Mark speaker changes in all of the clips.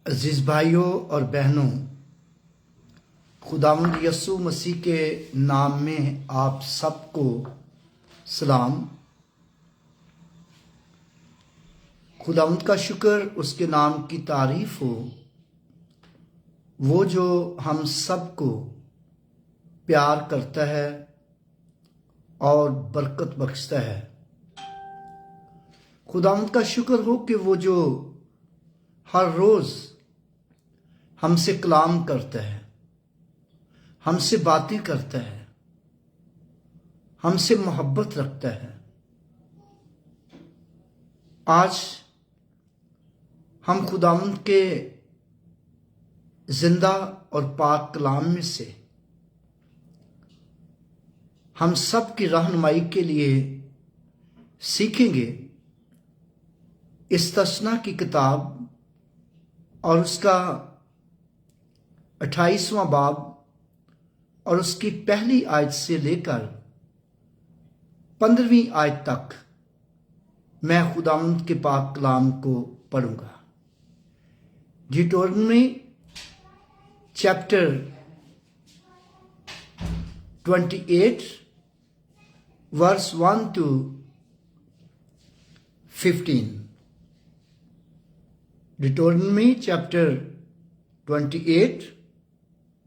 Speaker 1: अजीज भाइयों और बहनों, खुदावंद यस्सु मसीह के नाम में आप सबको सलाम। खुदावंद का शुक्र, उसके नाम की तारीफ हो, वो जो हम सबको प्यार करता है और बरकत बख्शता है। खुदावंद का शुक्र हो कि वो जो हर रोज हमसे कलाम करता है, हमसे बातें करता है, हमसे मोहब्बत रखता है। आज हम खुदावंद के जिंदा और पाक कलाम में से हम सब की रहनुमाई के लिए सीखेंगे इस तस्ना की किताब और उसका 28वां बाब और उसकी पहली आयत से लेकर 15वीं आयत तक मैं खुदावंद के पाक कलाम को पढ़ूंगा। Deuteronomy chapter 28 verse 1 to 15। Deuteronomy chapter 28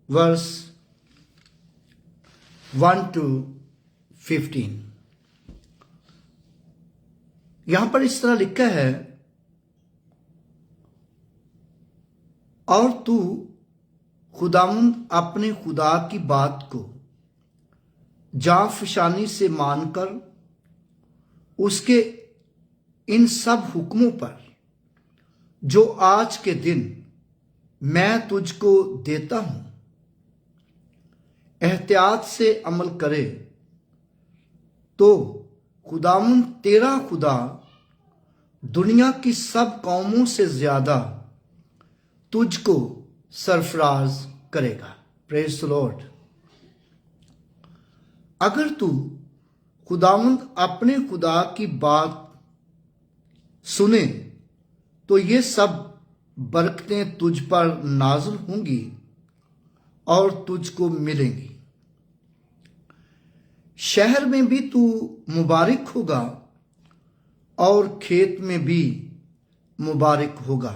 Speaker 1: verse 1 to 15। यहां पर इस तरह लिखा है, और तू खुदावंद अपने खुदा की बात को जाफशानी से मानकर उसके इन सब हुक्मों पर जो आज के दिन मैं तुझको देता हूं एहतियात से अमल करे, तो खुदावंद तेरा खुदा दुनिया की सब कौमों से ज्यादा तुझको सरफराज करेगा। Praise the Lord. अगर तू खुदावंद अपने खुदा की बात सुने तो ये सब बरकतें तुझ पर नाज़िल होंगी और तुझको मिलेंगी। शहर में भी तू मुबारक होगा और खेत में भी मुबारक होगा।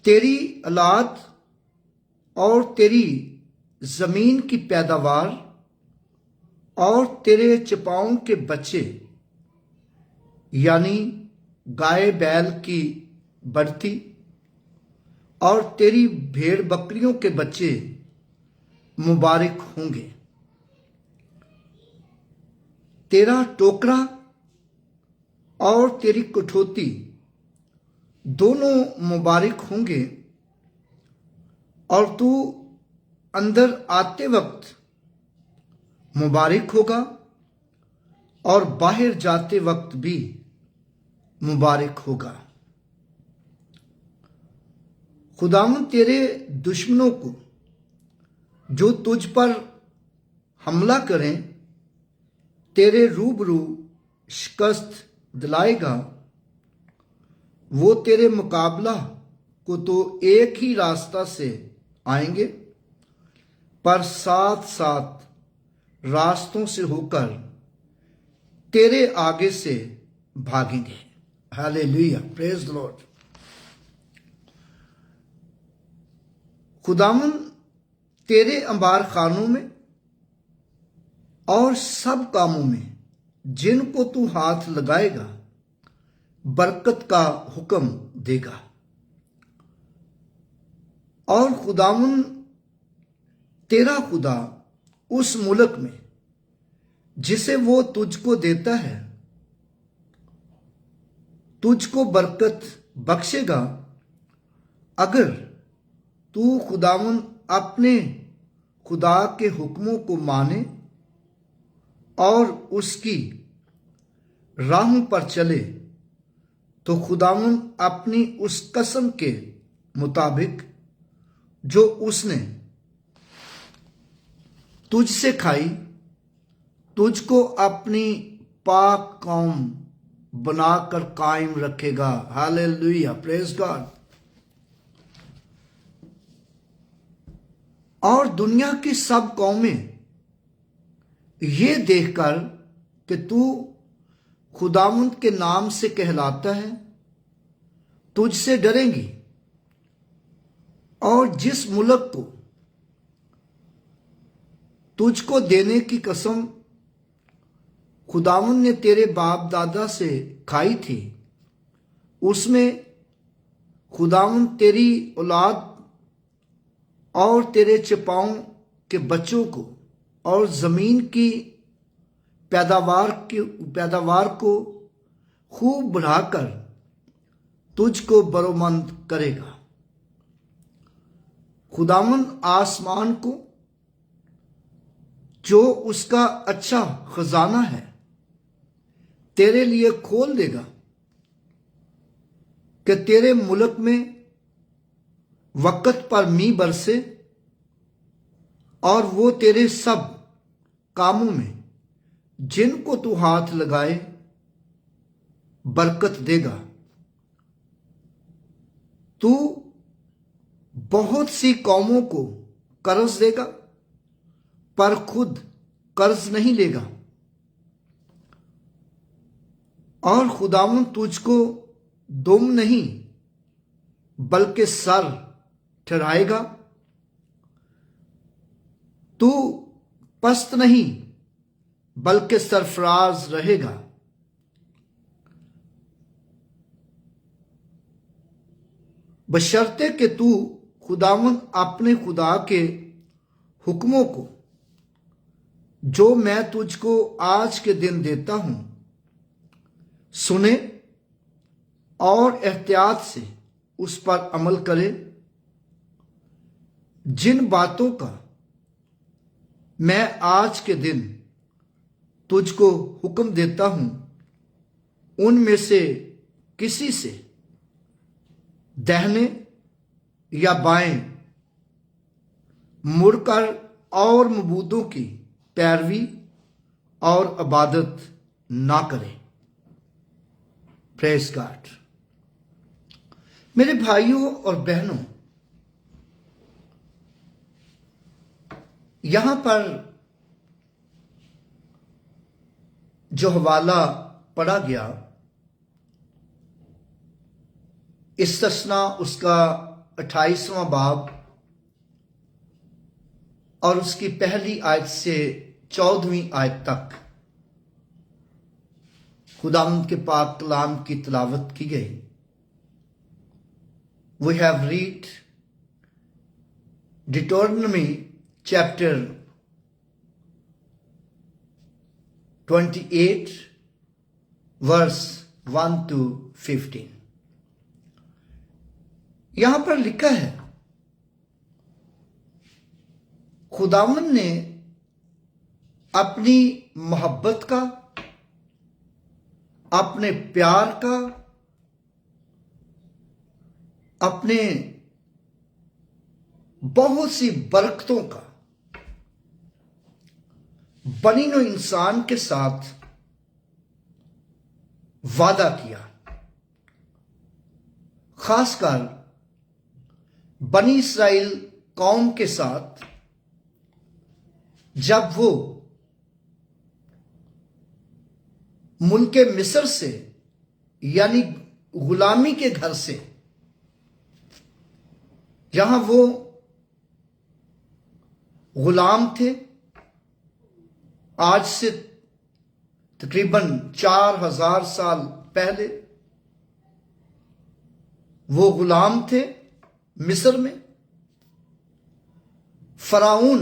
Speaker 1: तेरी औलाद और तेरी जमीन की पैदावार और तेरे चपाओं के बच्चे यानी गाय बैल की बढ़ती और तेरी भेड़ बकरियों के बच्चे मुबारक होंगे। तेरा टोकरा और तेरी कठौती दोनों मुबारक होंगे, और तू अंदर आते वक्त मुबारक होगा और बाहर जाते वक्त भी मुबारक होगा। खुदावंद तेरे दुश्मनों को जो तुझ पर हमला करें तेरे रूबरू शिकस्त दिलाएगा। वो तेरे मुकाबला को तो एक ही रास्ता से आएंगे, पर साथ साथ रास्तों से होकर तेरे आगे से भागेंगे। Hallelujah, praise the Lord. खुदावंद तेरे अंबार खानों में और सब कामों में जिनको तू हाथ लगाएगा बरकत का हुक्म देगा। और खुदावंद तेरा खुदा उस मुल्क में जिसे वो तुझको देता है तुझको बरकत बख्शेगा, अगर तू खुदावंद अपने खुदा के हुक्मों को माने और उसकी राहों पर चले, तो खुदावंद अपनी उस कसम के मुताबिक जो उसने तुझसे खाई तुझको अपनी पाक कौम बनाकर कायम रखेगा। Hallelujah, praise God. और दुनिया की सब कौमें ये देखकर कि तू खुदावंद के नाम से कहलाता है, तुझसे डरेंगी। और जिस मुल्क को तुझको देने की कसम खुदावंद ने तेरे बाप दादा से खाई थी, उसमें खुदावंद तेरी औलाद और तेरे चपाओं के बच्चों को और जमीन की पैदावार को खूब बढ़ाकर तुझको बरोमंद करेगा। खुदावंद आसमान को, जो उसका अच्छा खजाना है, तेरे लिए खोल देगा कि तेरे मुल्क में वक़्त पर मींह बरसे और वो तेरे सब कामों में जिनको तू हाथ लगाए बरकत देगा। तू बहुत सी कौमों को कर्ज देगा पर खुद कर्ज नहीं लेगा। और खुदावंद तुझको दुम नहीं बल्कि सर ठहराएगा। तू पस्त नहीं बल्कि सरफराज रहेगा। बशर्ते कि तू खुदावंद अपने खुदा के हुक्मों को, जो मैं तुझको आज के दिन देता हूं, सुने और एहतियात से उस पर अमल करे। जिन बातों का मैं आज के दिन तुझको हुक्म देता हूं, उनमें से किसी से दाहिने या बाएं मुड़कर और मबूदों की पैरवी और इबादत ना करे। Praise God. मेरे भाइयों और बहनों, यहां पर जो हवाला पढ़ा गया, इस्तस्ना उसका 28वां बाब और उसकी पहली आयत से 14वीं आयत तक खुदावंद के पाक कलाम की तिलावत की गई। We have read Deuteronomy chapter 28 verse 1 to 15। यहां पर लिखा है, खुदावंद ने अपनी मोहब्बत का, अपने प्यार का, अपने बहुत सी बरकतों का बनी नौ इंसान के साथ वादा किया। खासकर बनी इस्राइल कौम के साथ जब वो मुल्के मिस्र से यानी गुलामी के घर से, जहां वो गुलाम थे, आज से तकरीबन 4000 साल पहले वो गुलाम थे मिस्र में। फराऊन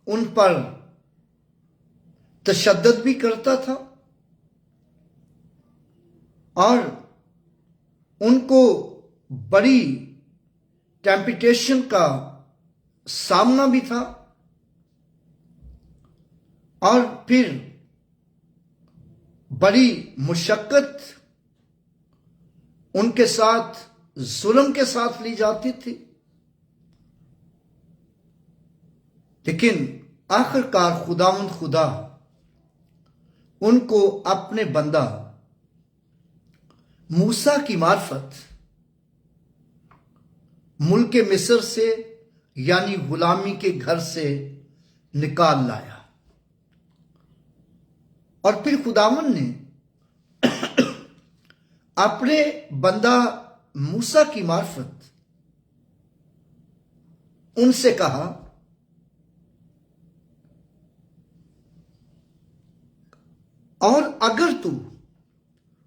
Speaker 1: उन पर तशद्दुद भी करता था और उनको बड़ी टेम्पटेशन का सामना भी था। और फिर बड़ी मुशक्कत उनके साथ, जुल्म के साथ ली जाती थी। लेकिन आखिरकार खुदा उनको अपने बंदा मूसा की मार्फत मुल्क मिस्र से यानी गुलामी के घर से निकाल लाया। और फिर खुदावन ने अपने बंदा मूसा की मार्फत उनसे कहा, और अगर तू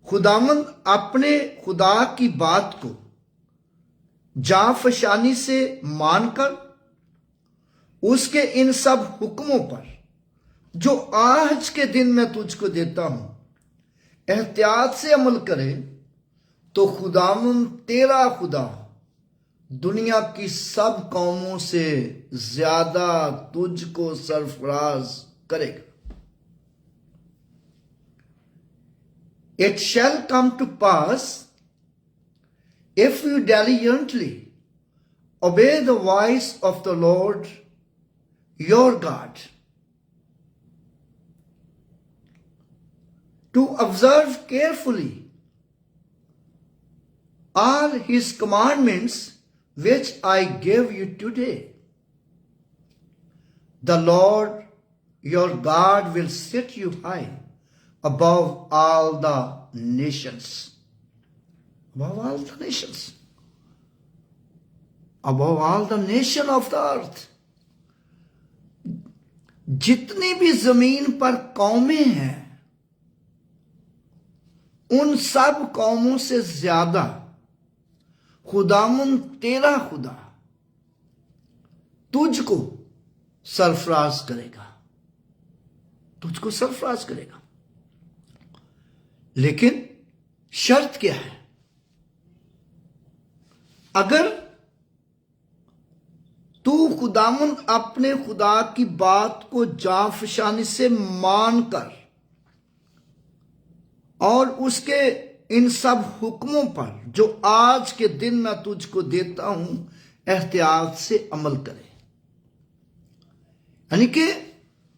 Speaker 1: खुदावंद अपने खुदा की बात को जाफशानी से मानकर उसके इन सब हुक्मों पर जो आज के दिन मैं तुझको देता हूं एहतियात से अमल करे, तो खुदावंद तेरा खुदा दुनिया की सब कौमों से ज्यादा तुझको सरफराज करेगा। It shall come to pass, if you diligently obey the voice of the Lord your God, to observe carefully all his commandments which I give you today, the Lord your God will set you high above all the nations. Above all the nations. Above all the nation of the earth. जितनी भी जमीन पर कौमें हैं उन सब कौमों से ज्यादा खुदामुन तेरा खुदा तुझको सरफराज करेगा, तुझको सरफराज करेगा। लेकिन शर्त क्या है? अगर तू खुदामुन अपने खुदा की बात को जाफशानी से मानकर और उसके इन सब हुक्मों पर जो आज के दिन मैं तुझको देता हूं एहतियात से अमल करे, यानी कि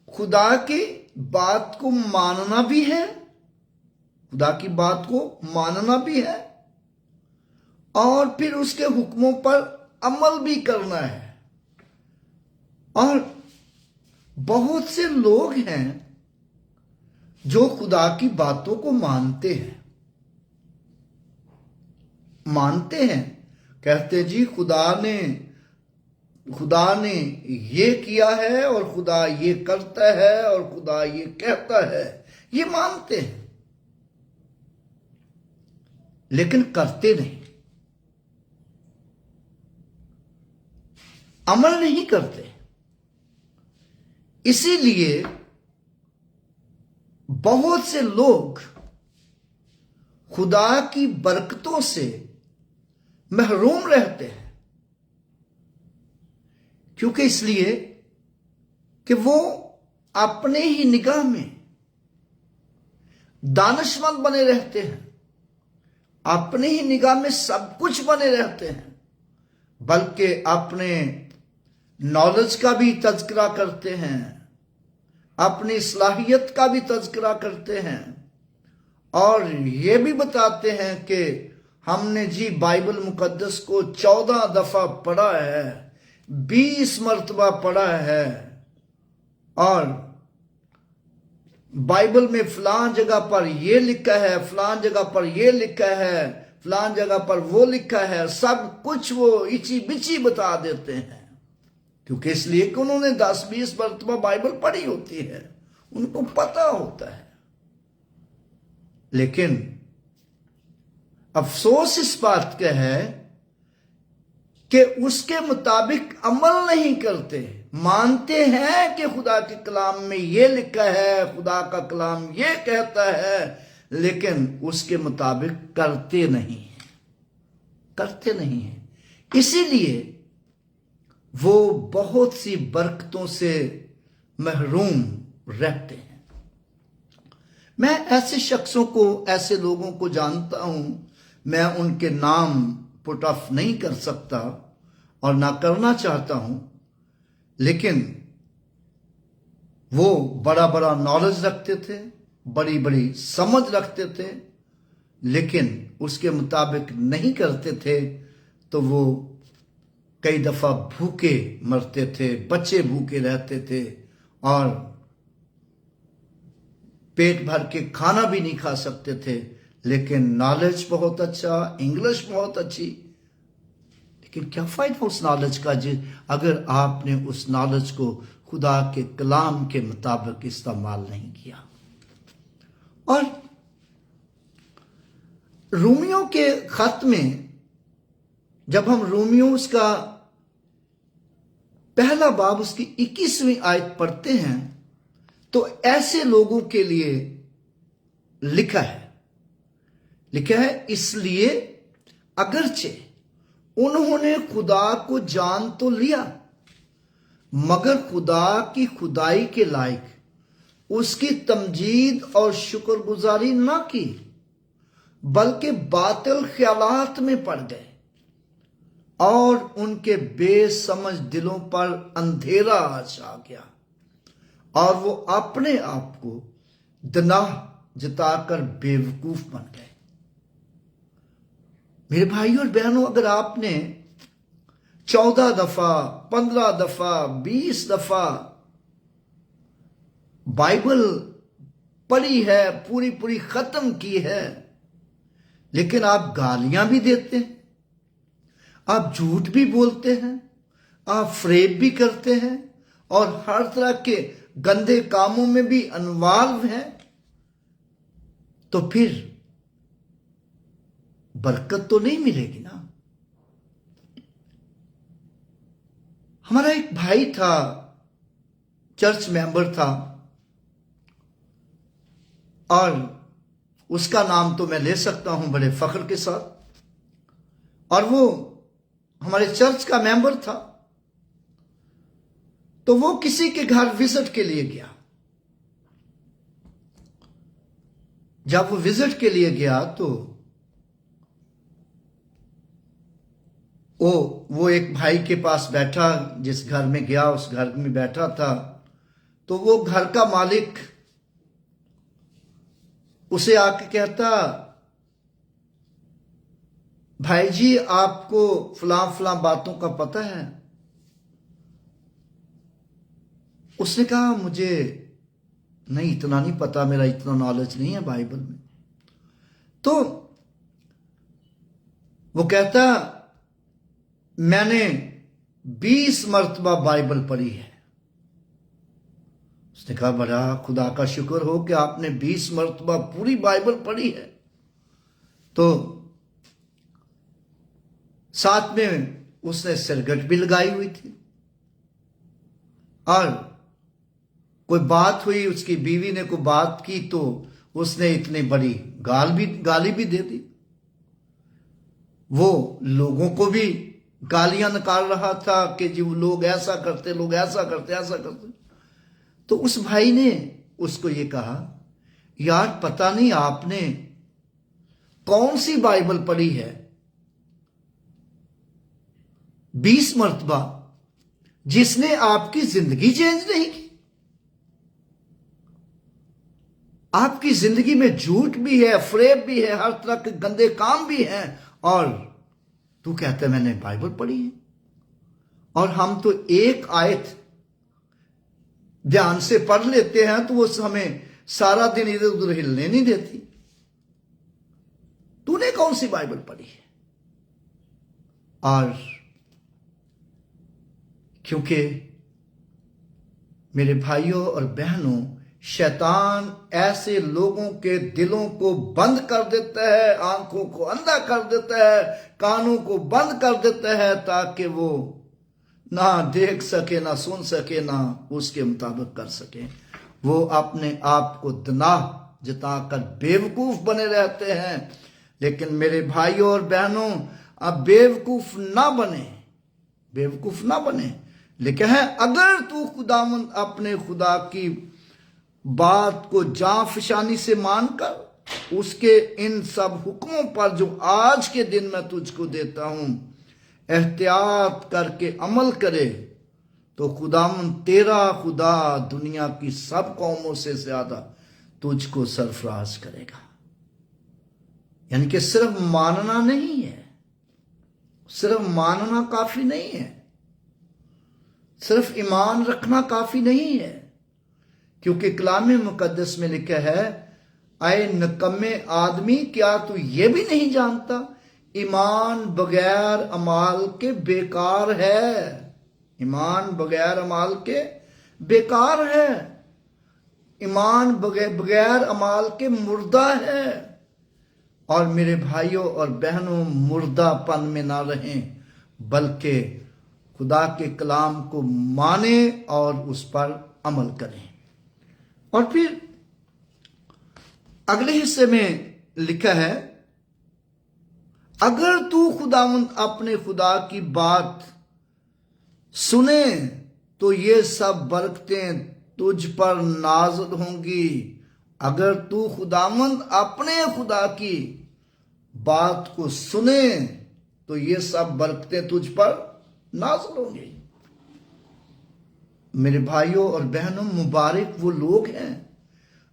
Speaker 1: खुदा की बात को मानना भी है, खुदा की बात को मानना भी है और फिर उसके हुक्मों पर अमल भी करना है। और बहुत से लोग हैं जो खुदा की बातों को मानते हैं, कहते जी खुदा ने ये किया है और खुदा ये करता है और खुदा ये कहता है, ये मानते हैं लेकिन करते नहीं, अमल नहीं करते। इसीलिए बहुत से लोग खुदा की बरकतों से महरूम रहते हैं, क्योंकि इसलिए कि वो अपने ही निगाह में दानिशमंद बने रहते हैं, अपने ही निगाह में सब कुछ बने रहते हैं, बल्कि अपने नॉलेज का भी तज़किरा करते हैं, अपनी सलाहियत का भी तज़किरा करते हैं और ये भी बताते हैं कि हमने जी बाइबल मुकद्दस को 14 दफा पढ़ा है, 20 मरतबा पढ़ा है और बाइबल में फलां जगह पर ये लिखा है, फलां जगह पर ये लिखा है, फलां जगह पर वो लिखा है, सब कुछ वो इची बिची बता देते हैं, क्योंकि इसलिए कि उन्होंने 10-20 मरतबा बाइबल पढ़ी होती है, उनको पता होता है। लेकिन अफसोस इस बात का है कि उसके मुताबिक अमल नहीं करते। मानते हैं कि खुदा के कलाम में ये लिखा है, खुदा का कलाम ये कहता है, लेकिन उसके मुताबिक करते नहीं हैं। इसीलिए वो बहुत सी बरकतों से महरूम रहते हैं। मैं ऐसे शख्सों को, ऐसे लोगों को जानता हूं, मैं उनके नाम पुट ऑफ नहीं कर सकता और ना करना चाहता हूं, लेकिन वो बड़ा बड़ा नॉलेज रखते थे, बड़ी बड़ी समझ रखते थे, लेकिन उसके मुताबिक नहीं करते थे तो वो कई दफा भूखे मरते थे, बच्चे भूखे रहते थे और पेट भर के खाना भी नहीं खा सकते थे। लेकिन नॉलेज बहुत अच्छा, इंग्लिश बहुत अच्छी, लेकिन क्या फायदा उस नॉलेज का अगर आपने उस नॉलेज को खुदा के कलाम के मुताबिक इस्तेमाल नहीं किया। और रोमियो के खत में जब हम रोमियो उसका पहला बाब उसकी 21वीं आयत पढ़ते हैं तो ऐसे लोगों के लिए लिखा है इसलिए अगरचे उन्होंने खुदा को जान तो लिया मगर खुदा की खुदाई के लायक उसकी तमजीद और शुक्रगुजारी ना की, बल्कि बातिल ख्यालात में पड़ गए और उनके बेसमझ दिलों पर अंधेरा आ छा गया और वो अपने आप को दनाह जताकर बेवकूफ बन गए। मेरे भाइयों और बहनों, अगर आपने 14 दफा, 15 दफा, 20 दफा बाइबल पढ़ी है, पूरी पूरी खत्म की है, लेकिन आप गालियां भी देते हैं, आप झूठ भी बोलते हैं, आप फ्रेब भी करते हैं और हर तरह के गंदे कामों में भी इन्वॉल्व हैं, तो फिर बरकत तो नहीं मिलेगी ना। हमारा एक भाई था, चर्च मेंबर था, और उसका नाम तो मैं ले सकता हूं बड़े फख्र के साथ, और वो हमारे चर्च का मेंबर था। तो वो किसी के घर विजिट के लिए गया। जब वो विजिट के लिए गया तो वो एक भाई के पास बैठा, जिस घर में गया उस घर में बैठा था। तो वो घर का मालिक उसे आके कहता, भाई जी आपको फलां फलां बातों का पता है? उसने कहा मुझे नहीं, इतना नहीं पता, मेरा इतना नॉलेज नहीं है बाइबल में। तो वो कहता मैंने 20 मर्तबा बाइबल पढ़ी है। उसने कहा बड़ा खुदा का शुक्र हो कि आपने 20 मर्तबा पूरी बाइबल पढ़ी है। तो साथ में उसने सिरगट भी लगाई हुई थी, और कोई बात हुई, उसकी बीवी ने कोई बात की तो उसने इतनी बड़ी गाली भी दे दी। वो लोगों को भी गालियां निकाल रहा था कि जी वो लोग ऐसा करते, लोग ऐसा करते, ऐसा करते। तो उस भाई ने उसको ये कहा, यार पता नहीं आपने कौन सी बाइबल पढ़ी है 20 मर्तबा, जिसने आपकी जिंदगी चेंज नहीं की। आपकी जिंदगी में झूठ भी है, फ्रेब भी है, हर तरह के गंदे काम भी हैं, और तू कहता है मैंने बाइबल पढ़ी है। और हम तो एक आयत ध्यान से पढ़ लेते हैं तो वो हमें सारा दिन इधर उधर हिलने नहीं देती। तूने कौन सी बाइबल पढ़ी है? और क्योंकि मेरे भाइयों और बहनों, शैतान ऐसे लोगों के दिलों को बंद कर देता है, आंखों को अंधा कर देता है, कानों को बंद कर देता है, ताकि वो ना देख सके, ना सुन सके, ना उसके मुताबिक कर सके। वो अपने आप को दनाह जताकर बेवकूफ बने रहते हैं। लेकिन मेरे भाइयों और बहनों, अब बेवकूफ ना बने, बेवकूफ ना बने। लेकिन है अगर तू खुदावंद अपने खुदा की बात को जाफशानी से मानकर उसके इन सब हुक्मों पर जो आज के दिन मैं तुझको देता हूं एहतियात करके अमल करे, तो खुदावंद तेरा खुदा दुनिया की सब कौमों से ज्यादा तुझको सरफराज करेगा। यानी कि सिर्फ मानना नहीं है, सिर्फ मानना काफी नहीं है, सिर्फ ईमान रखना काफी नहीं है, क्योंकि कलाम मुकद्दस में लिखा है, आए निकम्मे आदमी, क्या तू ये भी नहीं जानता ईमान बगैर अमाल के बेकार है। ईमान बगैर अमाल के बेकार है। ईमान बगैर अमाल के मुर्दा है। और मेरे भाइयों और बहनों, मुर्दापन में ना रहें, बल्कि खुदा के कलाम को माने और उस पर अमल करें। और फिर अगले हिस्से में लिखा है, अगर तू खुदावंद अपने खुदा की बात सुने तो ये सब बरकतें तुझ पर नाज़िल होंगी। अगर तू खुदावंद अपने खुदा की बात को सुने तो ये सब बरकतें तुझ पर नाज़िल होंगी। मेरे भाइयों और बहनों, मुबारक वो लोग हैं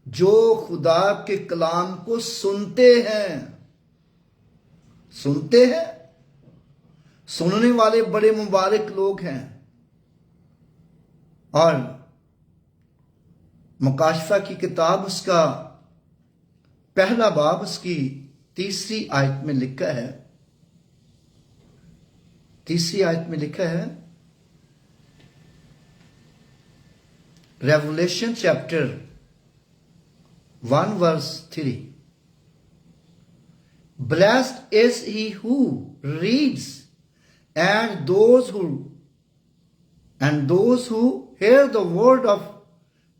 Speaker 1: जो खुदा के कलाम को सुनते हैं। सुनते हैं, सुनने वाले बड़े मुबारक लोग हैं। और मुकाशफा की किताब उसका पहला बाब उसकी 3री आयत में लिखा है, 3री आयत में लिखा है, revelation chapter 1 verse 3, blessed is he who reads and those who hear the word of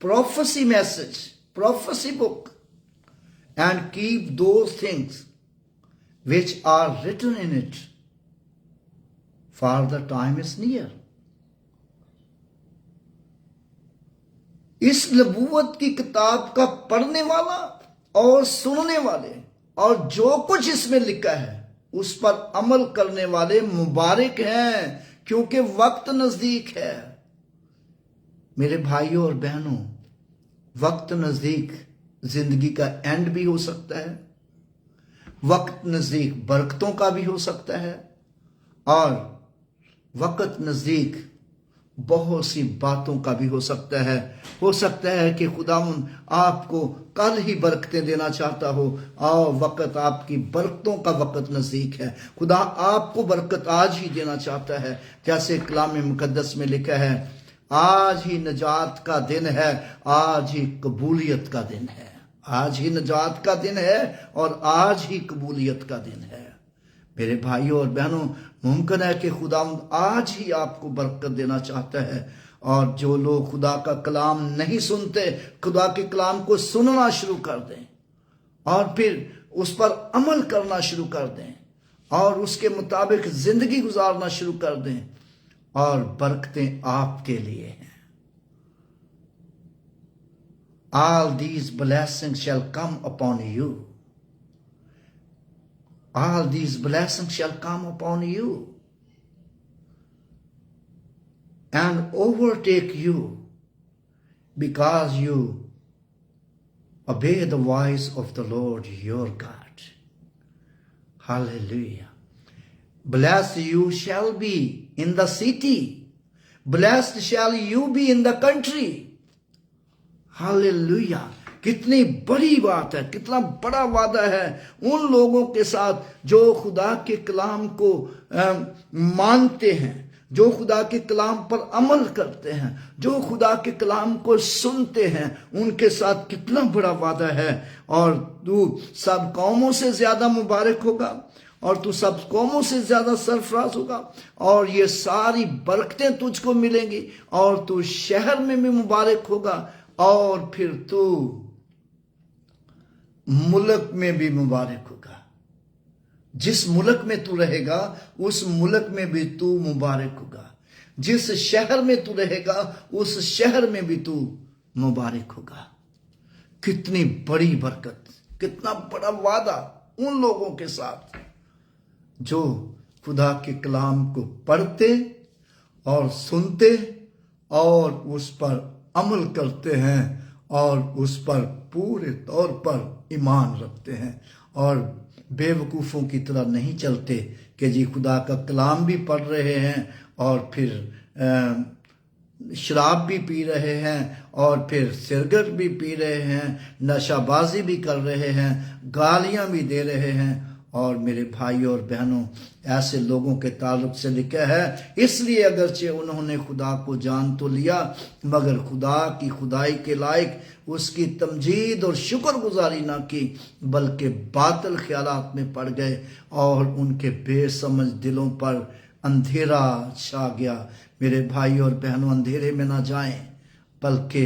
Speaker 1: prophecy message, prophecy book, and keep those things which are written in it, for the time is near. इस नबूवत की किताब का पढ़ने वाला और सुनने वाले और जो कुछ इसमें लिखा है उस पर अमल करने वाले मुबारक हैं, क्योंकि वक्त नजदीक है। मेरे भाइयों और बहनों, वक्त नजदीक जिंदगी का एंड भी हो सकता है, वक्त नजदीक बरकतों का भी हो सकता है, और वक्त नजदीक बहुत सी बातों का भी हो सकता है। हो सकता है कि खुदावंद आपको कल ही बरकतें देना चाहता हो, और वक्त आपकी बरकतों का वक्त नजदीक है। खुदा आपको बरकत आज ही देना चाहता है। जैसे कलाम मुकद्दस में लिखा है, आज ही नजात का दिन है, आज ही कबूलियत का दिन है। आज ही नजात का दिन है और आज ही कबूलियत का दिन है। मेरे भाइयों और बहनों, मुमकिन है कि खुदावंद आज ही आपको बरकत देना चाहता है। और जो लोग खुदा का कलाम नहीं सुनते, खुदा के कलाम को सुनना शुरू कर दें और फिर उस पर अमल करना शुरू कर दें और उसके मुताबिक जिंदगी गुजारना शुरू कर दें, और बरकतें आपके लिए हैं। All these blessings shall come upon you. All these blessings shall come upon you and overtake you because you obey the voice of the Lord your God. Hallelujah. Blessed you shall be in the city. Blessed shall you be in the country. Hallelujah. कितनी बड़ी बात है, कितना बड़ा वादा है उन लोगों के साथ जो खुदा के कलाम को मानते हैं, जो खुदा के कलाम पर अमल करते हैं, जो खुदा के कलाम को सुनते हैं। उनके साथ कितना बड़ा वादा है। और तू सब कौमों से ज्यादा मुबारक होगा और तू सब कौमों से ज्यादा सरफराज होगा, और ये सारी बरकतें तुझको मिलेंगी, और तू शहर में भी मुबारक होगा, और फिर तू मुल्क में भी मुबारक होगा। जिस मुल्क में तू रहेगा उस मुल्क में भी तू मुबारक होगा। जिस शहर में तू रहेगा उस शहर में भी तू मुबारक होगा। कितनी बड़ी बरकत, कितना बड़ा वादा उन लोगों के साथ जो खुदा के कलाम को पढ़ते और सुनते और उस पर अमल करते हैं और उस पर पूरे तौर पर ईमान रखते हैं। और बेवकूफ़ों की तरह नहीं चलते कि जी खुदा का कलाम भी पढ़ रहे हैं और फिर शराब भी पी रहे हैं और फिर सिरगट भी पी रहे हैं, नशाबाजी भी कर रहे हैं, गालियां भी दे रहे हैं। और मेरे भाई और बहनों, ऐसे लोगों के ताल्लुक से लिखा है, इसलिए अगरचे उन्होंने खुदा को जान तो लिया मगर खुदा की खुदाई के लायक उसकी तमजीद और शुक्रगुजारी ना की, बल्कि बातिल ख्यालात में पड़ गए और उनके बेसमझ दिलों पर अंधेरा छा गया। मेरे भाई और बहनों, अंधेरे में ना जाएं, बल्कि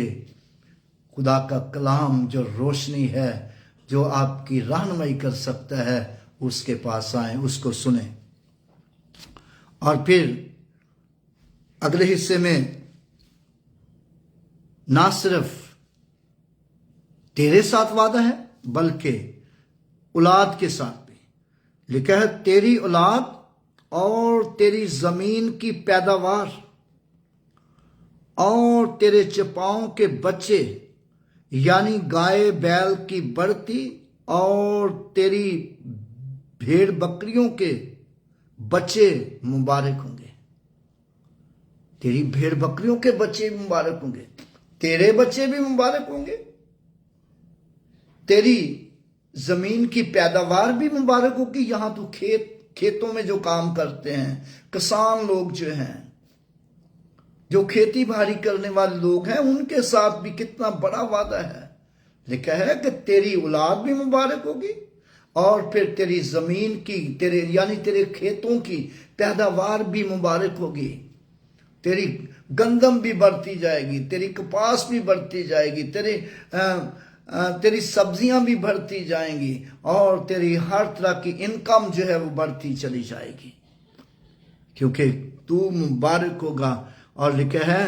Speaker 1: खुदा का कलाम जो रोशनी है, जो आपकी रहनुमाई कर सकता है, उसके पास आए, उसको सुने। और फिर अगले हिस्से में ना सिर्फ तेरे साथ वादा है बल्कि औलाद के साथ भी लिखा है, तेरी औलाद और तेरी जमीन की पैदावार और तेरे चपाओं के बच्चे यानी गाय बैल की बढ़ती और तेरी भेड़ बकरियों के बच्चे मुबारक होंगे। तेरी भेड़ बकरियों के बच्चे भी मुबारक होंगे, तेरे बच्चे भी मुबारक होंगे, तेरी जमीन की पैदावार भी मुबारक होगी। यहां तो खेतों में जो काम करते हैं, किसान लोग जो हैं, जो खेती बाड़ी करने वाले लोग हैं, उनके साथ भी कितना बड़ा वादा है। लिखा है कि तेरी औलाद भी मुबारक होगी और फिर तेरी जमीन की, तेरे यानी तेरे खेतों की पैदावार भी मुबारक होगी। तेरी गंदम भी बढ़ती जाएगी, तेरी कपास भी बढ़ती जाएगी, तेरी सब्जियां भी बढ़ती जाएंगी और तेरी हर तरह की इनकम जो है वो बढ़ती चली जाएगी, क्योंकि तू मुबारक होगा। और लिखा है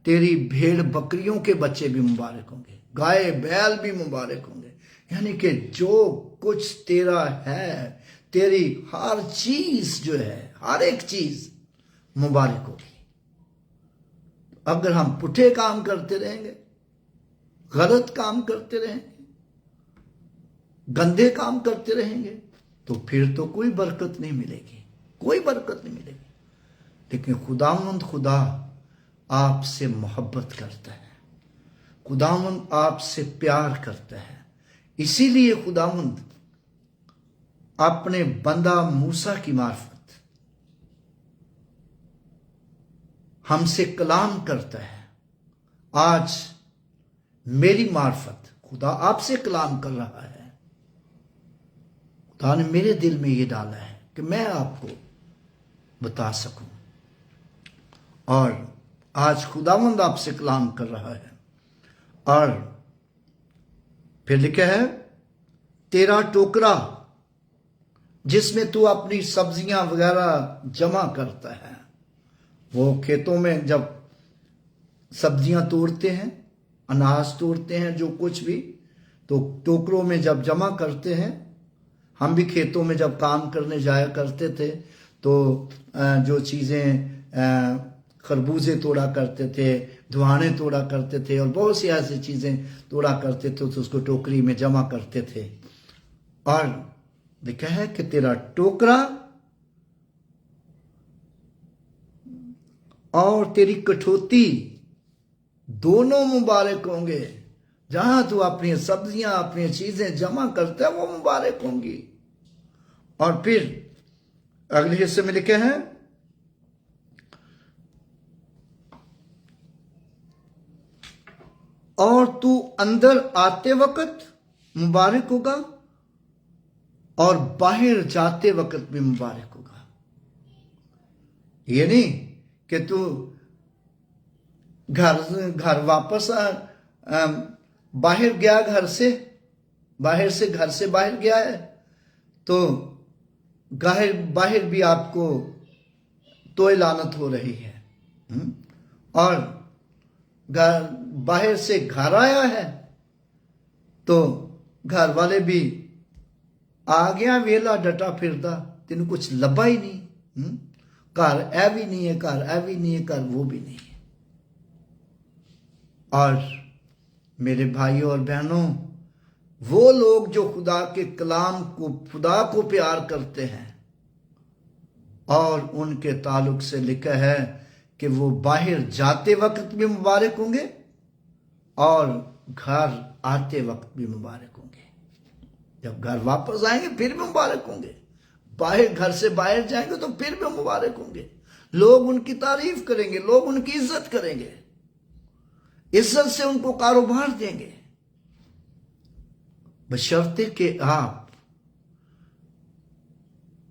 Speaker 1: तेरी भेड़ बकरियों के बच्चे भी मुबारक होंगे, गाय बैल भी मुबारक होंगे। यानी कि जो कुछ तेरा है, तेरी हर चीज जो है, हर एक चीज मुबारक होगी। अगर हम पुठे काम करते रहेंगे, गलत काम करते रहेंगे, गंदे काम करते रहेंगे, तो फिर तो कोई बरकत नहीं मिलेगी, कोई बरकत नहीं मिलेगी। लेकिन खुदावंद खुदा आपसे मोहब्बत करता है, खुदावंद आपसे प्यार करता है। इसीलिए खुदावंद अपने बंदा मूसा की मार्फत हमसे कलाम करता है। आज मेरी मार्फत खुदा आपसे कलाम कर रहा है। खुदा ने मेरे दिल में ये डाला है कि मैं आपको बता सकूं, और आज खुदावंद आपसे कलाम कर रहा है। और फिर लिखा है तेरा टोकरा जिसमें तू अपनी सब्जियां वगैरह जमा करता है, वो खेतों में जब सब्जियां तोड़ते हैं, अनाज तोड़ते हैं, जो कुछ भी, तो टोकरों में जब जमा करते हैं। हम भी खेतों में जब काम करने जाया करते थे तो जो चीज़ें, खरबूजे तोड़ा करते थे, धुआने तोड़ा करते थे और बहुत सी ऐसी चीज़ें तोड़ा करते थे, तो उसको टोकरी में जमा करते थे। और लिखा है कि तेरा टोकरा और तेरी कठौती दोनों मुबारक होंगे। जहां तू अपनी सब्जियां, अपनी चीजें जमा करता है, वो मुबारक होंगी। और फिर अगले हिस्से में लिखे हैं और तू अंदर आते वक्त मुबारक होगा और बाहर जाते वक्त भी मुबारक होगा। ये नहीं कि तू घर वापस बाहर गया, घर से बाहर गया है, तो बाहर भी आपको तोय लानत हो रही है, और बाहर से घर आया है तो घर वाले भी आ गया वेला डटा फिरदा, तेन कुछ लभा ही नहीं, घर ऐ भी नहीं है, घर ऐ भी नहीं है, घर वो भी नहीं है। और मेरे भाइयों और बहनों, वो लोग जो खुदा के कलाम को, खुदा को प्यार करते हैं, और उनके ताल्लुक से लिखा है कि वो बाहर जाते वक्त भी मुबारक होंगे और घर आते वक्त भी मुबारक होंगे। जब घर वापस आएंगे फिर भी मुबारक होंगे, बाहर घर से बाहर जाएंगे तो फिर भी मुबारक होंगे। लोग उनकी तारीफ करेंगे, लोग उनकी इज्जत करेंगे, इज्जत से उनको कारोबार देंगे, बशर्ते कि आप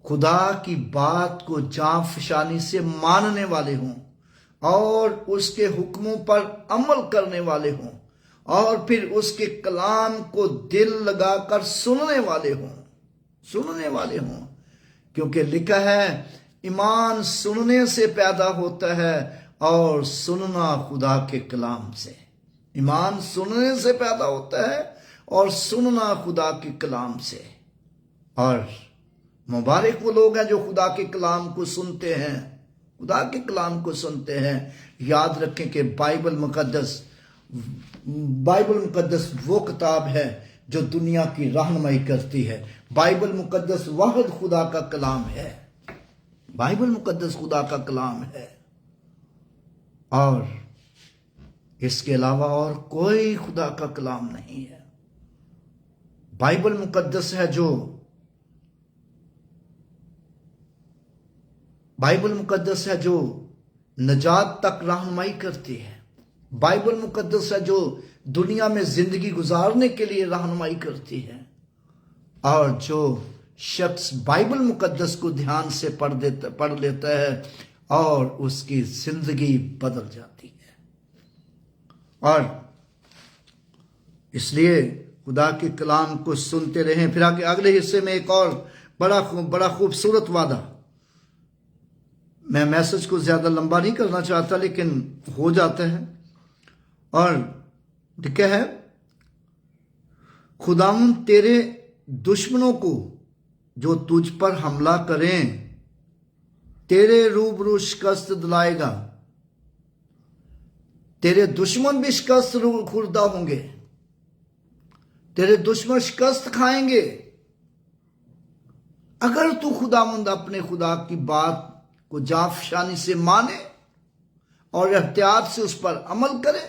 Speaker 1: खुदा की बात को जांफशानी से मानने वाले हों और उसके हुक्मों पर अमल करने वाले हों और फिर उसके कलाम को दिल लगाकर सुनने वाले हों। क्योंकि लिखा है, ईमान सुनने से पैदा होता है और सुनना खुदा के कलाम से। ईमान सुनने से पैदा होता है और सुनना खुदा के कलाम से। और मुबारक वो लोग हैं जो खुदा के कलाम को सुनते हैं, खुदा के कलाम को सुनते हैं। याद रखें कि बाइबल मुकद्दस वो किताब है जो दुनिया की रहनुमाई करती है। बाइबल मुकद्दस वाहिद खुदा का कलाम है। बाइबल मुकद्दस खुदा का कलाम है और इसके अलावा और कोई खुदा का कलाम नहीं है। बाइबल मुकद्दस है जो नजात तक रहनुमाई करती है। बाइबल मुकद्दस है जो दुनिया में जिंदगी गुजारने के लिए रहनुमाई करती है। और जो शख्स बाइबल मुकद्दस को ध्यान से पढ़ लेता है और उसकी जिंदगी बदल जाती है। और इसलिए खुदा के कलाम को सुनते रहें। फिर आगे अगले हिस्से में एक और बड़ा खूबसूरत वादा। मैं मैसेज को ज्यादा लंबा नहीं करना चाहता लेकिन हो जाता है। और लिखा है, खुदावन तेरे दुश्मनों को जो तुझ पर हमला करें तेरे रूबरू शिकस्त दिलाएगा। तेरे दुश्मन भी शिकस्त खुर्दा होंगे, तेरे दुश्मन शिकस्त खाएंगे अगर तू खुदावंद अपने खुदा की बात को जाफशानी से माने और एहतियात से उस पर अमल करे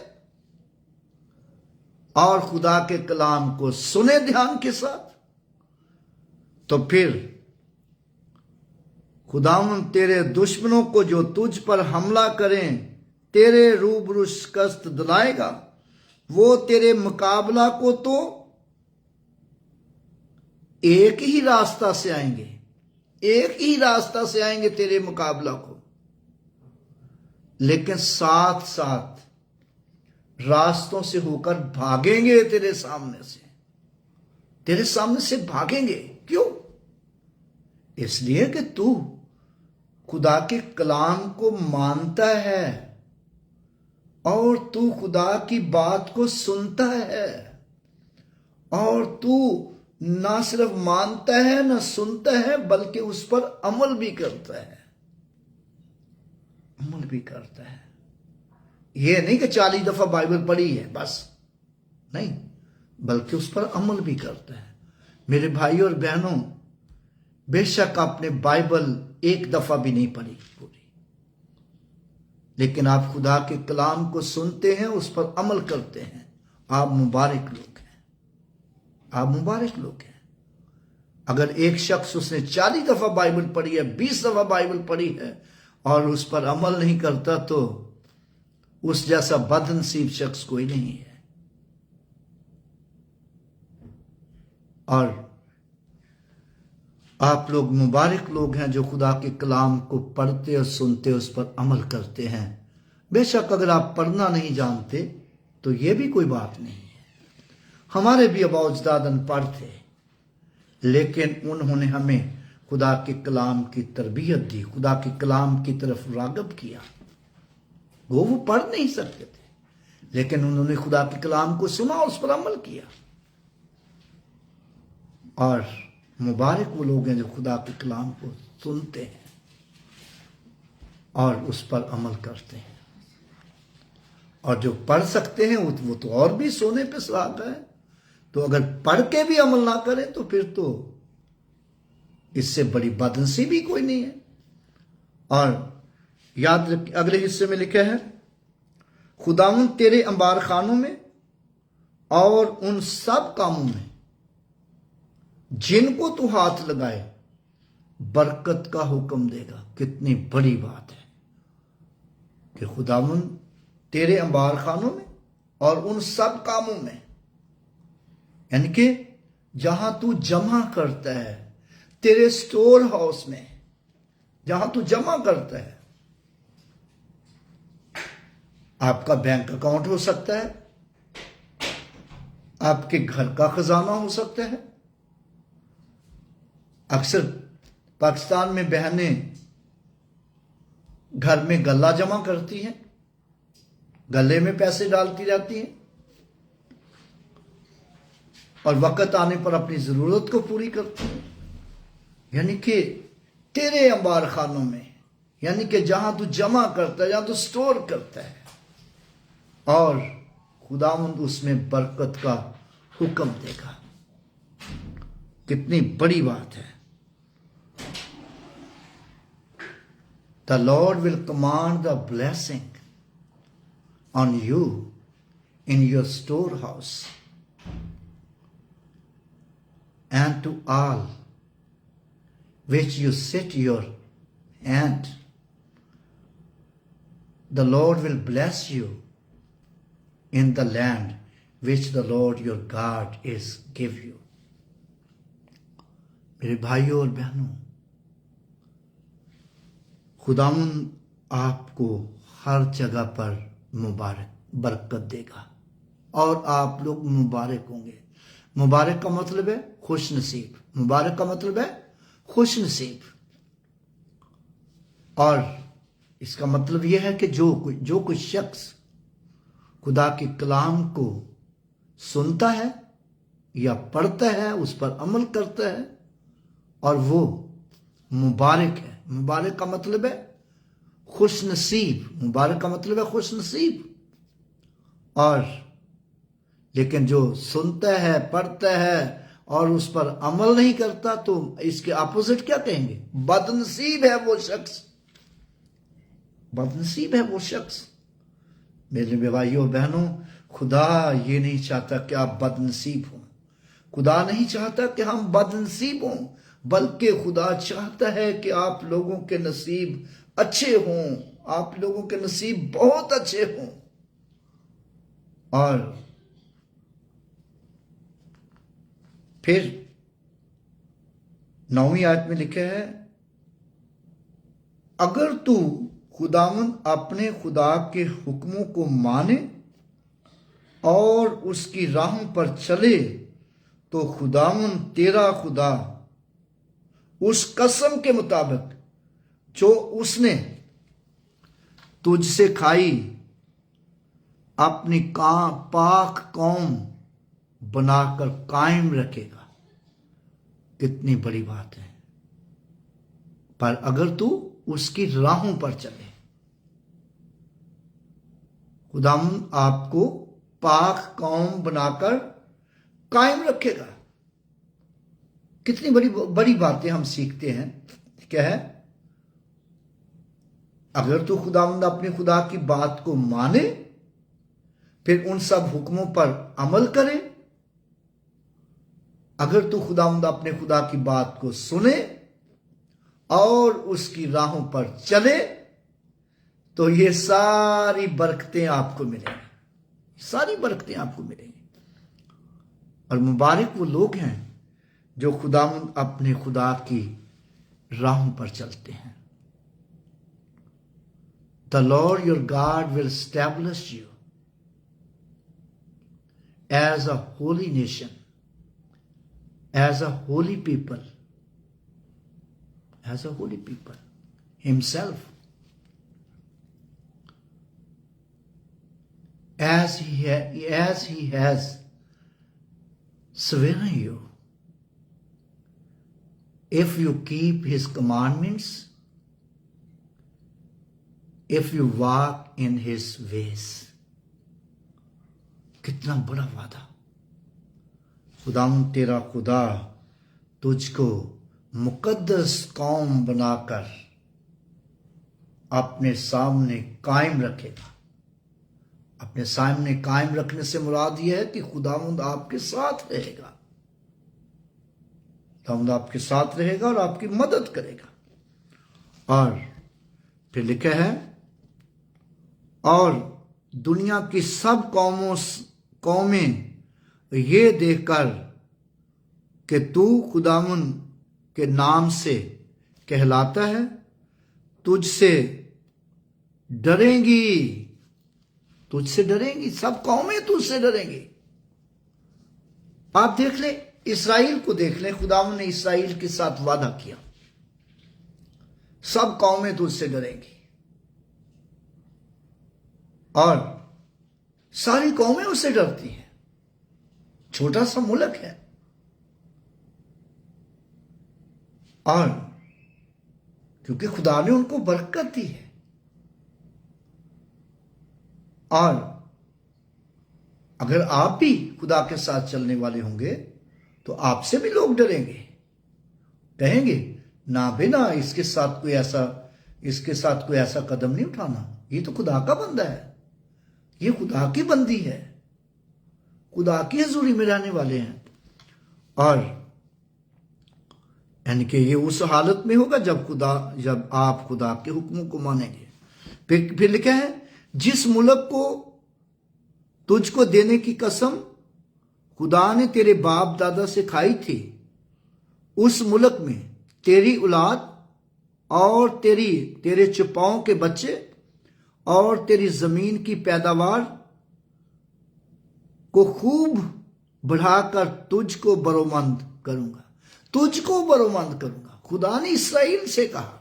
Speaker 1: और खुदा के कलाम को सुने ध्यान के साथ। तो फिर खुदावन तेरे दुश्मनों को जो तुझ पर हमला करें तेरे रूबरू शिकस्त दिलाएगा। वो तेरे मुकाबला को तो एक ही रास्ता से आएंगे तेरे मुकाबला को, लेकिन साथ साथ रास्तों से होकर भागेंगे तेरे सामने से भागेंगे। क्यों? इसलिए कि तू खुदा के कलाम को मानता है और तू खुदा की बात को सुनता है और तू ना सिर्फ मानता है ना सुनता है बल्कि उस पर अमल भी करता है। यह नहीं कि 40 दफा बाइबल पढ़ी है बस, नहीं, बल्कि उस पर अमल भी करता है। मेरे भाई और बहनों, बेशक आपने बाइबल एक दफा भी नहीं पढ़ी पूरी, लेकिन आप खुदा के कलाम को सुनते हैं, उस पर अमल करते हैं। आप मुबारक लोग हैं। अगर एक शख्स उसने 40 दफा बाइबल पढ़ी है, 20 दफा बाइबल पढ़ी है और उस पर अमल नहीं करता, तो उस जैसा बदनसीब शख्स कोई नहीं है। और आप लोग मुबारक लोग हैं जो खुदा के कलाम को पढ़ते और सुनते उस पर अमल करते हैं। बेशक अगर आप पढ़ना नहीं जानते तो यह भी कोई बात नहीं है। हमारे भी आबा अजदाद अनपढ़ थे, लेकिन उन्होंने हमें खुदा के कलाम की तरबियत दी, खुदा के कलाम की तरफ रागब किया। वो पढ़ नहीं सकते थे, लेकिन उन्होंने खुदा के कलाम को सुना, उस पर अमल किया। और मुबारक वो लोग हैं जो खुदा के कलाम को सुनते हैं और उस पर अमल करते हैं। और जो पढ़ सकते हैं वो तो और भी सोने पे सुहागा है। तो अगर पढ़ के भी अमल ना करें तो फिर तो इससे बड़ी बदनसीबी कोई नहीं है। और याद रख, अगले हिस्से में लिखा है, खुदावंद तेरे अंबार खानों में और उन सब कामों में जिनको तू हाथ लगाए बरकत का हुक्म देगा। कितनी बड़ी बात है कि खुदावंद तेरे अंबार खानों में और उन सब कामों में, यानी कि जहां तू जमा करता है, तेरे स्टोर हाउस में जहां तू जमा करता है, आपका बैंक अकाउंट हो सकता है, आपके घर का खजाना हो सकता है। अक्सर पाकिस्तान में बहनें घर में गल्ला जमा करती हैं, गले में पैसे डालती रहती हैं और वक्त आने पर अपनी जरूरत को पूरी करती हैं। यानी कि तेरे अंबार खानों में, यानी कि जहां तू जमा करता है, जहां तू स्टोर करता है, और खुदावंद उसमें बरकत का हुक्म देगा। कितनी बड़ी बात है। The Lord will command the blessing on you in your storehouse and to all which you set your hand. The Lord will bless you in the land which the Lord your God is give you. मेरे भाइयों और बहनों, खुदावंद आपको हर जगह पर मुबारक बरकत देगा और आप लोग मुबारक होंगे। मुबारक का मतलब है खुश नसीब। मुबारक का मतलब है खुश नसीब। और इसका मतलब यह है कि जो कोई शख्स खुदा के कलाम को सुनता है या पढ़ता है, उस पर अमल करता है, और वो मुबारक है। मुबारक का मतलब है खुश नसीब। मुबारक का मतलब है खुश नसीब। और लेकिन जो सुनता है, पढ़ता है और उस पर अमल नहीं करता, तो इसके अपोजिट क्या कहेंगे? बदनसीब है वो शख्स। बदनसीब है वो शख्स। मेरे भाइयों बहनों, खुदा ये नहीं चाहता कि आप बदनसीब हों। खुदा नहीं चाहता कि हम बदनसीब हों, बल्कि खुदा चाहता है कि आप लोगों के नसीब अच्छे हों, आप लोगों के नसीब बहुत अच्छे हों। और फिर 9वीं आयत में लिखा है, अगर तू खुदावंद अपने खुदा के हुक्मों को माने और उसकी राहों पर चले, तो खुदावंद तेरा खुदा उस कसम के मुताबिक जो उसने तुझसे खाई अपनी पाक कौम बनाकर कायम रखेगा। कितनी बड़ी बात है। पर अगर तू उसकी राहों पर चले, खुदावंद आपको पाक कौम बनाकर कायम रखेगा। कितनी बड़ी बड़ी बातें हम सीखते हैं। क्या है? अगर तू खुदावंद अपने खुदा की बात को माने, फिर उन सब हुक्मों पर अमल करे, अगर तू खुदावंद अपने खुदा की बात को सुने और उसकी राहों पर चले, तो ये सारी बरकतें आपको मिलेंगी। सारी बरकतें आपको मिलेंगी। और मुबारक वो लोग हैं जो खुदावंद अपने खुदा की राहों पर चलते हैं। The Lord your God will establish you as a holy nation, as a holy people, as a holy people himself, as he has sworn you, if you keep his commandments, if you walk in his ways. कितना बड़ा वादा। खुदावंद तेरा खुदा तुझको मुकद्दस कौम बनाकर अपने सामने कायम रखेगा। अपने सामने कायम रखने से मुराद यह है कि खुदावंद आपके साथ रहेगा, खुदावंद आपके साथ रहेगा और आपकी मदद करेगा। और फिर लिखा है, और दुनिया की सब कौमें ये देखकर कि तू खुदावंद के नाम से कहलाता है, तुझसे डरेंगी, तुझसे डरेंगी, सब कौमें तुझसे डरेंगी। आप देख ले, इस्राएल को देख ले, खुदावंद ने इस्राएल के साथ वादा किया, सब कौमें तुझसे डरेंगी। और सारी कौमें उससे डरती हैं। छोटा सा मुल्क है, और क्योंकि खुदा ने उनको बरकत दी है, और अगर आप भी खुदा के साथ चलने वाले होंगे तो आपसे भी लोग डरेंगे, कहेंगे ना बेना इसके साथ कोई ऐसा कदम नहीं उठाना, ये तो खुदा का बंदा है, ये खुदा की बंदी है, खुदा की हजूरी में रहने वाले हैं। और यानी कि ये उस हालत में होगा जब आप खुदा के हुक्मों को मानेंगे। फिर लिखा है, जिस मुल्क को तुझको देने की कसम खुदा ने तेरे बाप दादा से खाई थी, उस मुल्क में तेरी औलाद और तेरे चुपाओं के बच्चे और तेरी जमीन की पैदावार को खूब बढ़ाकर तुझको बरोमंद करूंगा, तुझको बरोमंद करूंगा। खुदा ने इस्राएल से कहा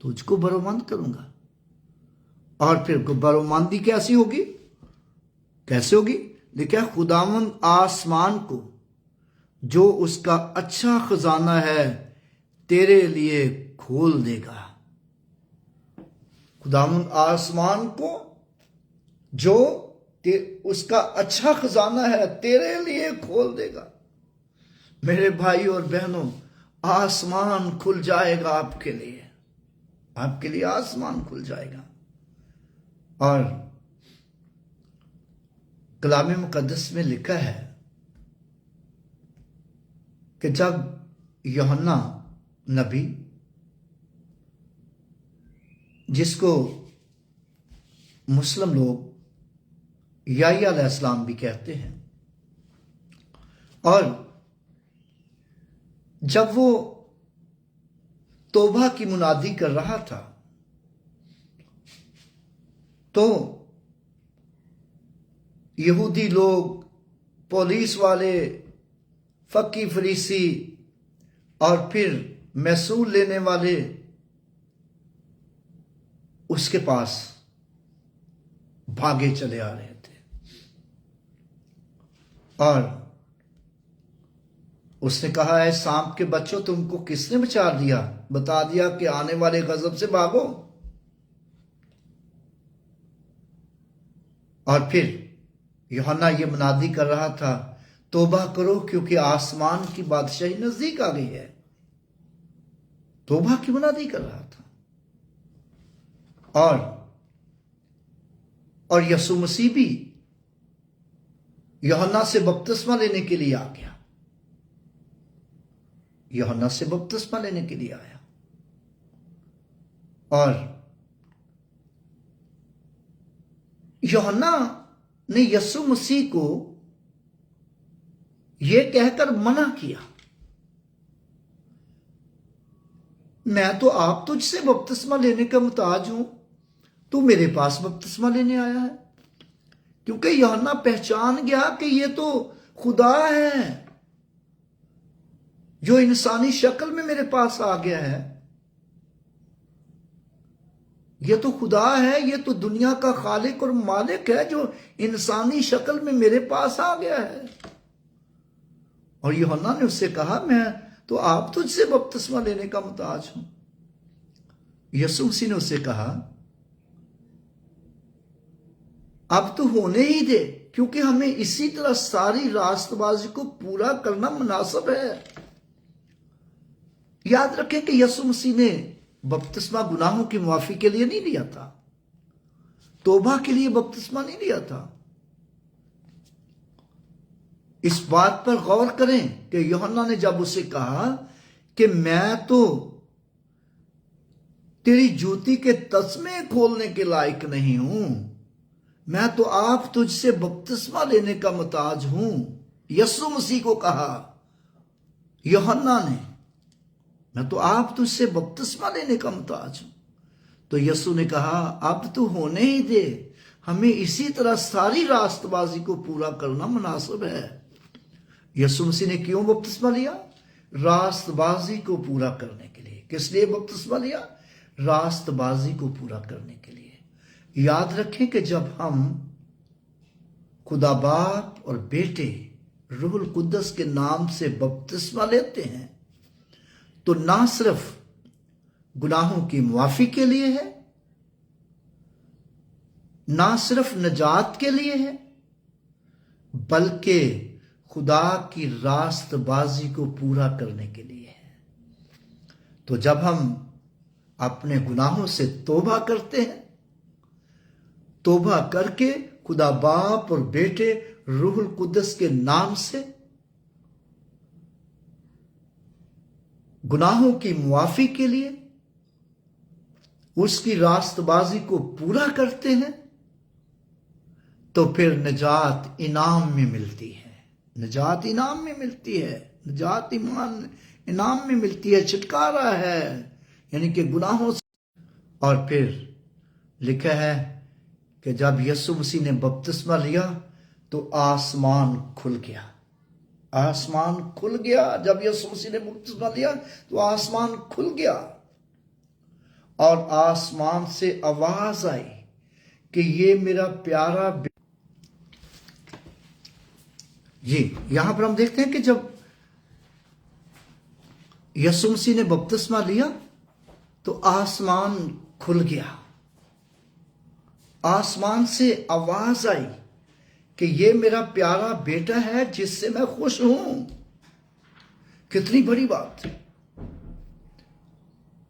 Speaker 1: तुझको बरोमंद करूंगा। और फिर बरोमंदी कैसे होगी? देखिए, खुदावंद आसमान को जो उसका अच्छा खजाना है तेरे लिए खोल देगा। खुदावंद आसमान को जो उसका अच्छा खजाना है तेरे लिए खोल देगा। मेरे भाई और बहनों, आसमान खुल जाएगा आपके लिए आसमान खुल जाएगा। और कलाम मुकद्दस में लिखा है कि जब यूहन्ना नबी, जिसको मुस्लिम लोग याह्या अलैहिस्सलाम भी कहते हैं, और जब वो तौबा की मुनादी कर रहा था तो यहूदी लोग, पुलिस वाले, फकी फरीसी और फिर महसूल लेने वाले उसके पास भागे चले आ रहे थे। और उसने कहा, है सांप के बच्चों, तुमको किसने बता दिया कि आने वाले गजब से भागो। और फिर यूहन्ना ये मुनादी कर रहा था, तौबा करो क्योंकि आसमान की बादशाही नजदीक आ गई है। तौबा की मुनादी कर रहा था। और यीशु मसीह भी यूहन्ना से बपतिस्मा लेने के लिए आ गया, यूहन्ना से बपतिस्मा लेने के लिए आया। और यूहन्ना ने यीशु मसीह को यह कहकर मना किया, मैं तो आप तुझसे बपतिस्मा लेने का मुताज हूं, तू मेरे पास बपतिस्मा लेने आया है। क्योंकि यूहन्ना पहचान गया कि ये तो खुदा है जो इंसानी शक्ल में मेरे पास आ गया है, ये तो खुदा है, ये तो दुनिया का खालिक और मालिक है जो इंसानी शक्ल में मेरे पास आ गया है। और यूहन्ना ने उससे कहा, मैं तो आप तुझसे बपतिस्मा लेने का मुताज हूं। यीशु मसीह ने उससे कहा, अब तो होने ही दे, क्योंकि हमें इसी तरह सारी रास्तबाजी को पूरा करना मुनासिब है। याद रखें कि यीशु मसीह ने बपतिस्मा गुनाहों की माफी के लिए नहीं लिया था, तौबा के लिए बपतिस्मा नहीं लिया था। इस बात पर गौर करें कि यूहन्ना ने जब उसे कहा कि मैं तो तेरी जूती के तस्मे खोलने के लायक नहीं हूं, मैं तो आप तुझसे बपतिस्मा लेने का मुताज हूं, यीशु मसीह को कहा यूहन्ना ने, मैं तो आप तुझसे बपतिस्मा लेने का मुताज हूं। तो यीशु ने कहा अब तू होने ही दे, हमें इसी तरह सारी रास्तबाजी को पूरा करना मुनासिब है। यीशु मसीह ने क्यों बपतिस्मा लिया? रास्तबाजी को पूरा करने के लिए। किस लिए बपतिस्मा लिया? रास्तबाजी को पूरा करने के लिए। याद रखें कि जब हम खुदा बाप और बेटे रूहुल कुद्दस के नाम से बपतिस्मा लेते हैं तो ना सिर्फ गुनाहों की माफी के लिए है, ना सिर्फ नजात के लिए है, बल्कि खुदा की रास्तबाजी को पूरा करने के लिए है। तो जब हम अपने गुनाहों से तौबा करते हैं, तौबा करके खुदा बाप और बेटे रूहुल कुद्दस के नाम से गुनाहों की मुआफी के लिए उसकी रास्तबाजी को पूरा करते हैं, तो फिर निजात इनाम में मिलती है। निजात इनाम में मिलती है, निजात इनाम में मिलती है, छुटकारा है, यानी कि गुनाहों से। और फिर लिखा है कि जब यीशु मसीह ने बपतिस्मा लिया तो आसमान खुल गया। आसमान खुल गया। जब यीशु मसीह ने बपतिस्मा लिया तो आसमान खुल गया और आसमान से आवाज आई कि ये मेरा प्यारा जी। यहां पर हम देखते हैं कि जब यीशु मसीह ने बपतिस्मा लिया तो आसमान खुल गया। आसमान से आवाज आई कि ये मेरा प्यारा बेटा है जिससे मैं खुश हूं। कितनी बड़ी बात।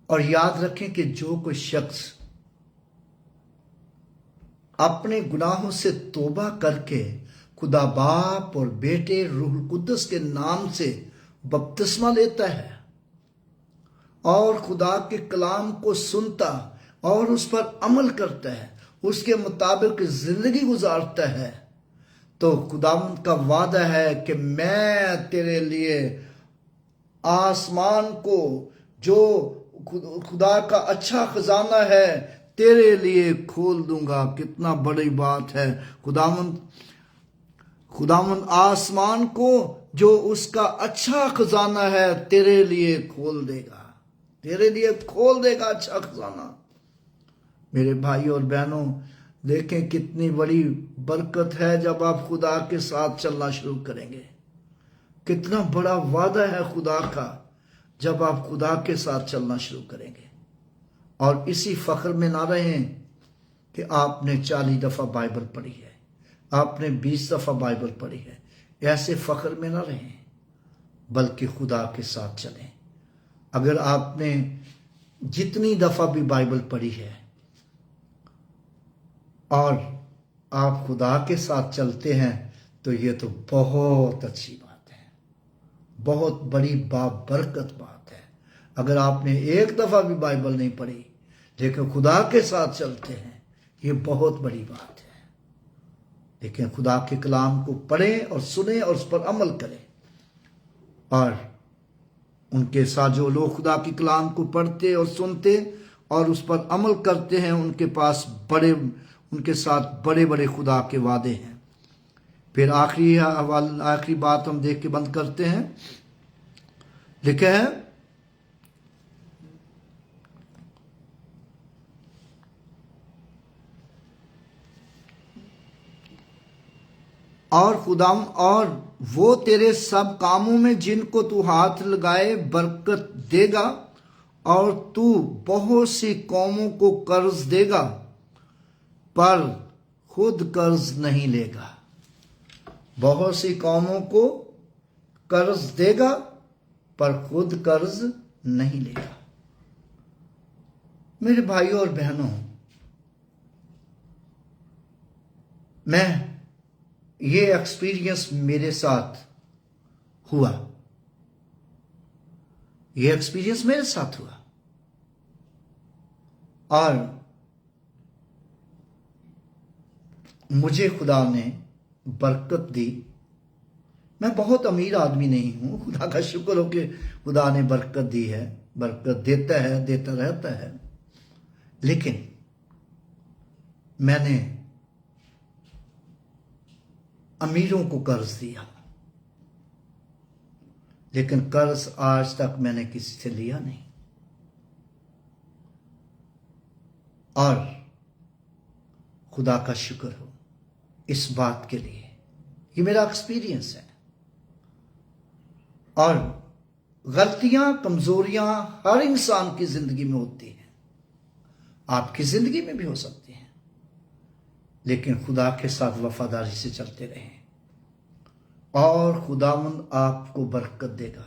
Speaker 1: और याद रखें कि जो कोई शख्स अपने गुनाहों से तौबा करके खुदा बाप और बेटे रूहुल कुद्दस के नाम से बपतिस्मा लेता है और खुदा के कलाम को सुनता और उस पर अमल करता है, उसके मुताबिक जिंदगी गुजारता है, तो खुदावंद का वादा है कि मैं तेरे लिए आसमान को, जो खुदा का अच्छा खजाना है, तेरे लिए खोल दूंगा। कितना बड़ी बात है। खुदावंद आसमान को, जो उसका अच्छा खजाना है, तेरे लिए खोल देगा। तेरे लिए खोल देगा अच्छा खजाना। मेरे भाई और बहनों, देखें कितनी बड़ी बरकत है जब आप खुदा के साथ चलना शुरू करेंगे। कितना बड़ा वादा है खुदा का जब आप खुदा के साथ चलना शुरू करेंगे। और इसी फख्र में ना रहें कि आपने 40 दफा बाइबल पढ़ी है, आपने 20 दफा बाइबल पढ़ी है। ऐसे फख्र में ना रहें, बल्कि खुदा के साथ चलें। अगर आपने जितनी दफा भी बाइबल पढ़ी है और आप खुदा के साथ चलते हैं तो ये तो बहुत अच्छी बात है, बहुत बड़ी बाबरकत बात है। अगर आपने एक दफा भी बाइबल नहीं पढ़ी लेकिन खुदा के साथ चलते हैं, ये बहुत बड़ी बात है। लेकिन खुदा के कलाम को पढ़ें और सुने और उस पर अमल करें। और उनके साथ जो लोग खुदा के कलाम को पढ़ते और सुनते और उस पर अमल करते हैं, उनके साथ बड़े बड़े खुदा के वादे हैं। फिर आखिरी बात हम देख के बंद करते हैं। लिखा है और खुदाम और वो तेरे सब कामों में जिनको तू हाथ लगाए बरकत देगा, और तू बहुत सी कौमों को कर्ज देगा पर खुद कर्ज नहीं लेगा। बहुत सी कौमों को कर्ज देगा पर खुद कर्ज नहीं लेगा। मेरे भाइयों और बहनों, मैं ये एक्सपीरियंस मेरे साथ हुआ, ये एक्सपीरियंस मेरे साथ हुआ और मुझे खुदा ने बरकत दी। मैं बहुत अमीर आदमी नहीं हूं, खुदा का शुक्र हो कि खुदा ने बरकत दी है, बरकत देता है, देता रहता है। लेकिन मैंने अमीरों को कर्ज दिया, लेकिन कर्ज आज तक मैंने किसी से लिया नहीं। और खुदा का शुक्र हो इस बात के लिए, ये मेरा एक्सपीरियंस है। और गलतियां, कमजोरियां हर इंसान की जिंदगी में होती हैं, आपकी जिंदगी में भी हो सकती हैं, लेकिन खुदा के साथ वफादारी से चलते रहें और खुदावंद आपको बरकत देगा।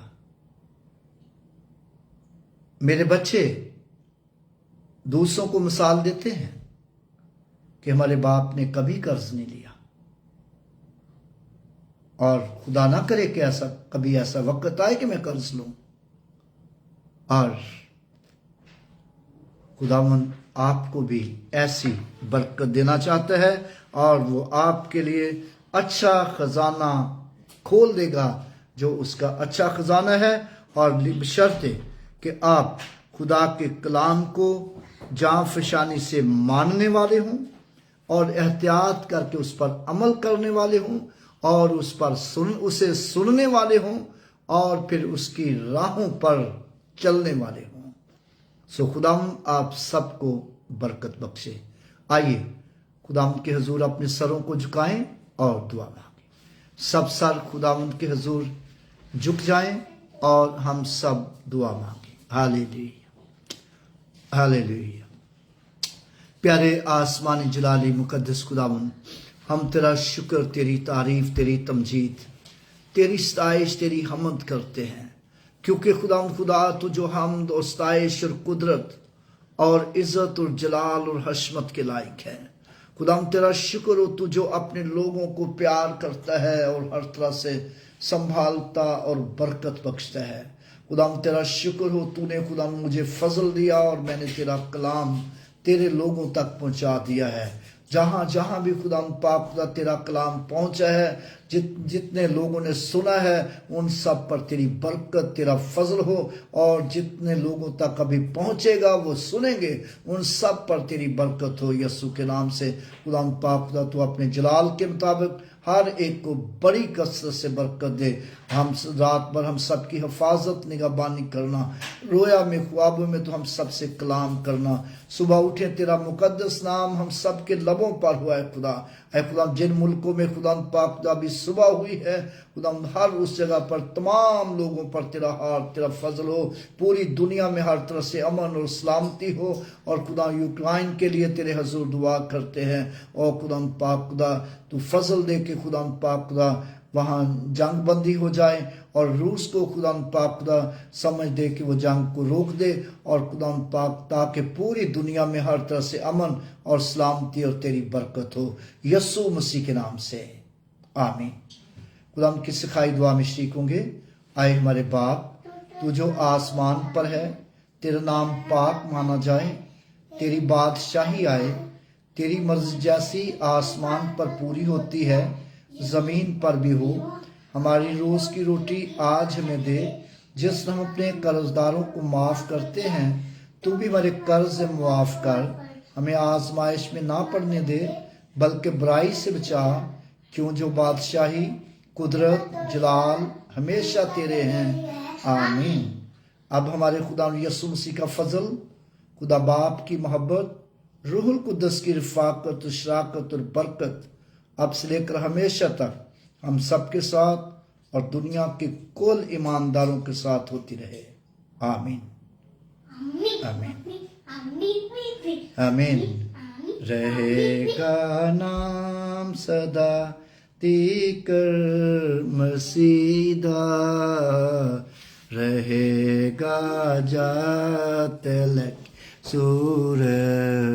Speaker 1: मेरे बच्चे दूसरों को मिसाल देते हैं कि हमारे बाप ने कभी कर्ज नहीं लिया, और खुदा ना करे कि कभी ऐसा वक्त आए कि मैं कर्ज लूं। और खुदावंद आपको भी ऐसी बरकत देना चाहता है और वो आपके लिए अच्छा खजाना खोल देगा, जो उसका अच्छा खजाना है। और बशर्ते कि आप खुदा के कलाम को जान फशानी से मानने वाले हों और एहतियात करके उस पर अमल करने वाले हों और उसे सुनने वाले हों और फिर उसकी राहों पर चलने वाले हों। सो खुदावंद आप सबको बरकत बख्शे। आइए खुदावंद के हुजूर अपने सरों को झुकाएं और दुआ मांगे। सब सर खुदावंद के हुजूर झुक जाएं और हम सब दुआ मांगे। Hallelujah, hallelujah. प्यारे आसमानी जलाली मुकद्दस खुदावंद, हम तेरा शुक्र, तेरी तारीफ, तेरी तमजीद, तेरी सताइश, तेरी हमद करते हैं, क्योंकि खुदा तू जो हमद और सताइश और कुदरत और इज्जत और जलाल और हशमत के लायक है। खुदा तेरा शुक्र हो, तू जो अपने लोगों को प्यार करता है और हर तरह से संभालता और बरकत बख्शता है। खुदा तेरा शुक्र हो, तूने खुदा मुझे फजल दिया और मैंने तेरा कलाम तेरे लोगों तक पहुंचा दिया है। जहां जहां भी खुदा पाक खुदा तेरा कलाम पहुंचा है, जितने लोगों ने सुना है उन सब पर तेरी बरकत, तेरा फजल हो, और जितने लोगों तक अभी पहुंचेगा वो सुनेंगे उन सब पर तेरी बरकत हो। यीशु के नाम से खुदा पाक खुदा तू अपने जलाल के मुताबिक हर एक को बड़ी कसरत से बरकत दे। हम रात भर हम सबकी हिफाजत निगहबानी करना, रोया में ख्वाबों में तो हम सबसे कलाम करना। सुबह उठे तेरा मुकद्दस नाम हम सब के लबों पर हुआ है खुदा। ऐ खुदा जिन मुल्कों में खुदा पाक खुदा भी सुबह हुई है, खुदा हर उस जगह पर तमाम लोगों पर तेरा हाथ, तेरा फजल हो। पूरी दुनिया में हर तरह से अमन और सलामती हो। और खुदा यूक्रेन के लिए तेरे हजूर दुआ करते हैं और खुदा पाक खुदा तू फजल दे के खुदा पाक खुदा वहाँ जंग बंदी हो जाए और रूस को खुदा पाक खुदा समझ दे कि वो जंग को रोक दे, और खुदा पाक ताकि पूरी दुनिया में हर तरह से अमन और सलामती और तेरी बरकत हो, यस्सु मसीह के नाम से आमीन। खुदा की सिखाई दुआ में शरीक होंगे। आए हमारे बाप, तू जो आसमान पर है, तेरा नाम पाक माना जाए, तेरी बादशाही आए, तेरी मर्जी जैसी आसमान पर पूरी होती है जमीन पर भी हो। हमारी रोज की रोटी आज हमें दे, जिस हम अपने कर्जदारों को माफ करते हैं, तू भी हमारे कर्ज मुआफ कर। हमें आजमाइश में ना पड़ने दे, बल्कि बुराई से बचा, क्यों जो बादशाही, कुदरत, जलाल हमेशा तेरे हैं, आमीन। अब हमारे खुदा यीशु मसीह का फजल, खुदा बाप की मोहब्बत, रूहुल कुद्दस की रिफाकत, शराकत और बरकत अब से लेकर हमेशा तक हम सबके साथ और दुनिया के कुल ईमानदारों के साथ होती रहे, आमीन, आमीन, आमीन। रहेगा नाम सदा तीकर मसीदा रहेगा जा तिलक सूरज